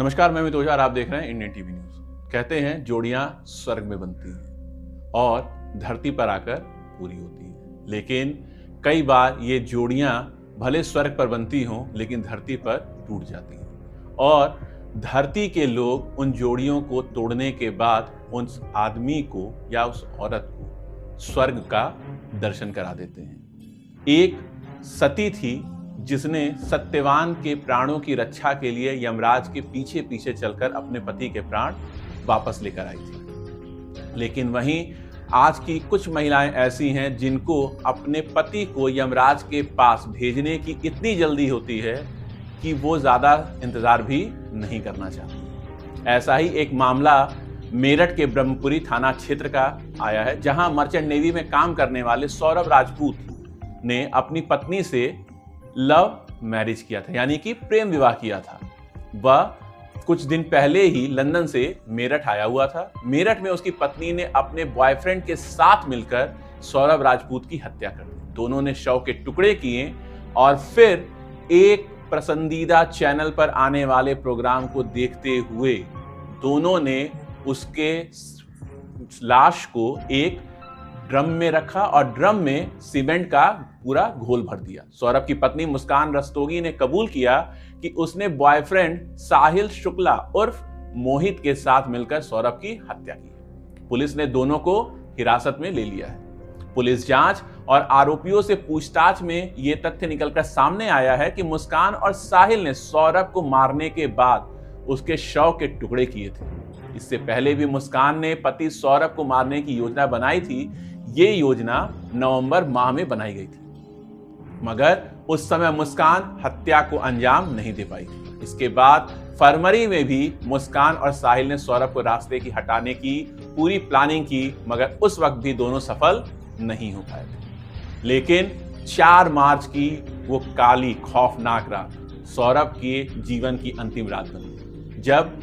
नमस्कार, मैं मितोजा और आप देख रहे हैं इंडियन टीवी न्यूज। कहते हैं जोड़ियां स्वर्ग में बनती हैं और धरती पर आकर पूरी होती हैं, लेकिन कई बार ये जोड़ियां भले स्वर्ग पर बनती हों लेकिन धरती पर टूट जाती हैं और धरती के लोग उन जोड़ियों को तोड़ने के बाद उस आदमी को या उस औरत को स्वर्ग का दर्शन करा देते हैं। एक सती थी जिसने सत्यवान के प्राणों की रक्षा के लिए यमराज के पीछे पीछे चलकर अपने पति के प्राण वापस लेकर आई थी। लेकिन वहीं आज की कुछ महिलाएं ऐसी हैं जिनको अपने पति को यमराज के पास भेजने की इतनी जल्दी होती है कि वो ज्यादा इंतजार भी नहीं करना चाहती। ऐसा ही एक मामला मेरठ के ब्रह्मपुरी थाना क्षेत्र का आया है, जहां मर्चेंट नेवी में काम करने वाले सौरभ राजपूत ने अपनी पत्नी से लव मैरिज किया था, यानी कि प्रेम विवाह किया था। वह कुछ दिन पहले ही लंदन से मेरठ आया हुआ था। मेरठ में उसकी पत्नी ने अपने बॉयफ्रेंड के साथ मिलकर सौरभ राजपूत की हत्या कर दी। दोनों ने शव के टुकड़े किए और फिर एक पसंदीदा चैनल पर आने वाले प्रोग्राम को देखते हुए दोनों ने उसके लाश को एक ड्रम में रखा और ड्रम में सीमेंट का पूरा घोल भर दिया। सौरभ की पत्नी मुस्कान रस्तोगी ने कबूल किया कि उसने बॉयफ्रेंड साहिल शुक्ला उर्फ मोहित के साथ मिलकर सौरभ की हत्या की। पुलिस ने दोनों को हिरासत में ले लिया है। पुलिस जांच और आरोपियों से पूछताछ में यह तथ्य निकलकर सामने आया है कि मुस्कान और साहिल ने सौरभ को मारने के बाद उसके शव के टुकड़े किए थे। इससे पहले भी मुस्कान ने पति सौरभ को मारने की योजना बनाई थी। ये योजना नवंबर माह में बनाई गई थी, मगर उस समय मुस्कान हत्या को अंजाम नहीं दे पाई थी। इसके बाद फरवरी में भी मुस्कान और साहिल ने सौरभ को रास्ते की हटाने की पूरी प्लानिंग की, मगर उस वक्त भी दोनों सफल नहीं हो पाए थे। लेकिन 4 मार्च की वो काली खौफनाक रात सौरभ के जीवन की अंतिम रात बनी, जब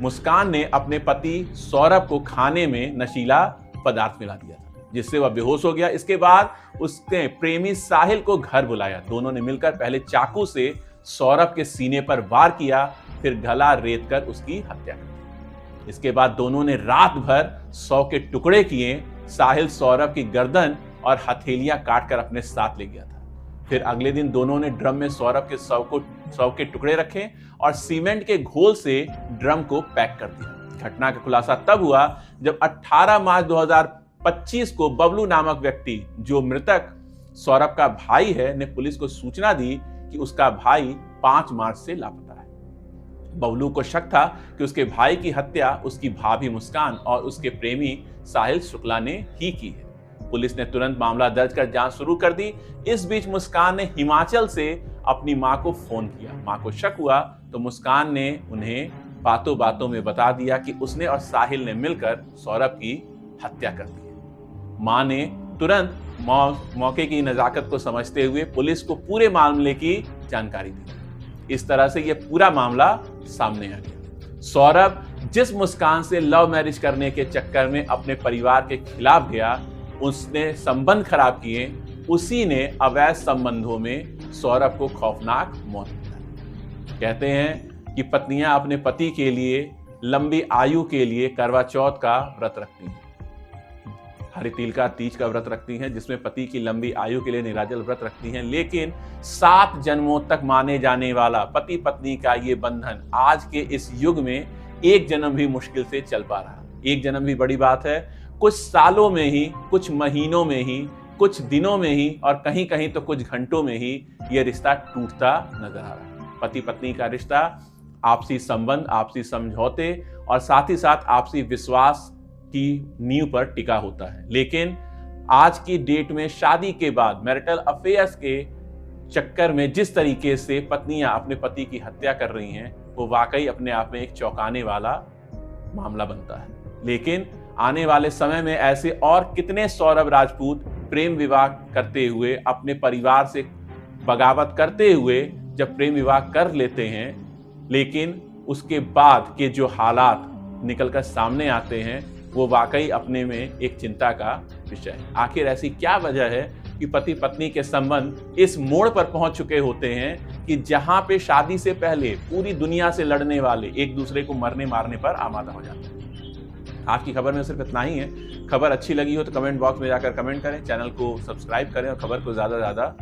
मुस्कान ने अपने पति सौरभ को खाने में नशीला पदार्थ मिला दिया था, जिससे वह बेहोश हो गया। इसके बाद उसने प्रेमी साहिल को घर बुलाया। दोनों ने मिलकर पहले चाकू से सौरभ के सीने पर वार किया, फिर गला रेत कर उसकी हत्या कर दी। इसके बाद दोनों ने रात भर 100 के टुकड़े किए। साहिल सौरभ की गर्दन और हथेलियां काटकर अपने साथ ले गया था। फिर अगले दिन दोनों ने ड्रम में सौरभ के शव के टुकड़े रखे और सीमेंट के घोल से ड्रम को पैक कर दिया। घटना का खुलासा तब हुआ जब 18 मार्च 2025 को बबलू नामक व्यक्ति, जो मृतक सौरभ का भाई है, ने पुलिस को सूचना दी कि उसका भाई 5 मार्च से लापता है। बबलू को शक था कि उसके भाई की हत्या उसकी भाभी मुस्कान और उसके प्रेमी साहिल शुक्ला ने ही की है। पुलिस ने तुरंत मामला दर्ज कर जांच शुरू कर दी। इस बीच मुस्कान ने हिमाचल से अपनी मां को फोन किया। मां को शक हुआ तो मुस्कान ने उन्हें बातों बातों में बता दिया कि उसने और साहिल ने मिलकर सौरभ की हत्या कर दी है। मां ने तुरंत मौके की नजाकत को समझते हुए पुलिस को पूरे मामले की जानकारी दी। इस तरह से यह पूरा मामला सामने आ गया। सौरभ जिस मुस्कान से लव मैरिज करने के चक्कर में अपने परिवार के खिलाफ गया, उसने संबंध खराब किए, उसी ने अवैध संबंधों में सौरभ को खौफनाक मौत दी। कहते हैं कि पत्नियां अपने पति के लिए लंबी आयु के लिए करवा चौथ का व्रत रखती हैं, हरितिल का तीज का व्रत रखती हैं, जिसमें पति की लंबी आयु के लिए निराजल व्रत रखती हैं। लेकिन 7 जन्मों तक माने जाने वाला पति पत्नी का ये बंधन आज के इस युग में 1 जन्म भी मुश्किल से चल पा रहा। 1 जन्म भी बड़ी बात है। कुछ सालों में ही, कुछ महीनों में ही, कुछ दिनों में ही और कहीं कहीं तो कुछ घंटों में ही यह रिश्ता टूटता नजर आ रहा है। पति पत्नी का रिश्ता आपसी संबंध, आपसी समझौते और साथ ही साथ आपसी विश्वास की नींव पर टिका होता है। लेकिन आज की डेट में शादी के बाद मैरिटल अफेयर्स के चक्कर में जिस तरीके से पत्नियां अपने पति की हत्या कर रही हैं, वो वाकई अपने आप में एक चौंकाने वाला मामला बनता है। लेकिन आने वाले समय में ऐसे और कितने सौरभ राजपूत प्रेम विवाह करते हुए, अपने परिवार से बगावत करते हुए जब प्रेम विवाह कर लेते हैं, लेकिन उसके बाद के जो हालात निकलकर सामने आते हैं वो वाकई अपने में एक चिंता का विषय है। आखिर ऐसी क्या वजह है कि पति पत्नी के संबंध इस मोड़ पर पहुंच चुके होते हैं कि जहां पे शादी से पहले पूरी दुनिया से लड़ने वाले एक दूसरे को मरने मारने पर आमादा हो जाते हैं। आज की खबर में सिर्फ इतना ही है। खबर अच्छी लगी हो तो कमेंट बॉक्स में जाकर कमेंट करें, चैनल को सब्सक्राइब करें और खबर को ज्यादा से ज्यादा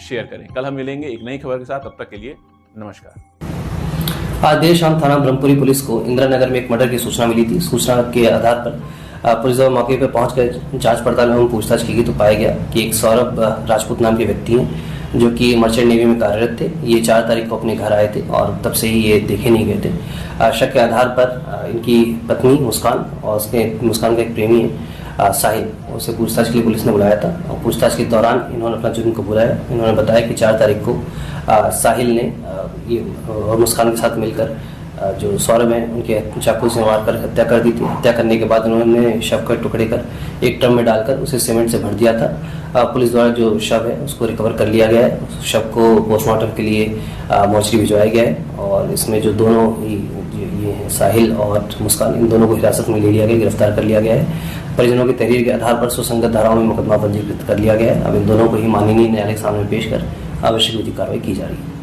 शेयर करें। कल हम मिलेंगे एक नई खबर के साथ, तब तक के लिए नमस्कार। आज देर शाम थाना ब्रह्मपुरी पुलिस को इंदिरा नगर में एक मर्डर की सूचना मिली थी। सूचना के आधार पर पुलिस जब मौके पर पहुंचकर जांच पड़ताल एवं पूछताछ की गई तो पाया गया कि एक सौरभ राजपूत नाम के व्यक्ति हैं जो कि मर्चेंट नेवी में कार्यरत थे। ये 4 तारीख को अपने घर आए थे और तब से ही ये देखे नहीं गए थे। शक के आधार पर इनकी पत्नी मुस्कान और उसके मुस्कान का एक प्रेमी है साहिल, उसे पूछताछ के लिए पुलिस ने बुलाया था और पूछताछ के दौरान इन्होंने अपना जुर्म कबूला है। इन्होंने बताया कि 4 तारीख को साहिल ने ये और मुस्कान के साथ मिलकर जो सौरभ है उनके चाकू से मारकर हत्या कर दी थी। हत्या करने के बाद उन्होंने शव का टुकड़े कर एक ड्रम में डालकर उसे सीमेंट से भर दिया था। पुलिस द्वारा जो शव है उसको रिकवर कर लिया गया है। उस शव को पोस्टमार्टम के लिए मोर्चरी भिजवाया गया है और इसमें जो दोनों ही ये हैं साहिल और मुस्कान, इन दोनों को हिरासत में ले लिया गया, गिरफ्तार कर लिया गया है। परिजनों की तहरीर के आधार पर सुसंगत धाराओं में मुकदमा पंजीकृत कर लिया गया है। अब इन दोनों को ही माननीय न्यायालय के सामने पेश कर आवश्यक विधिक कार्रवाई की जा रही है।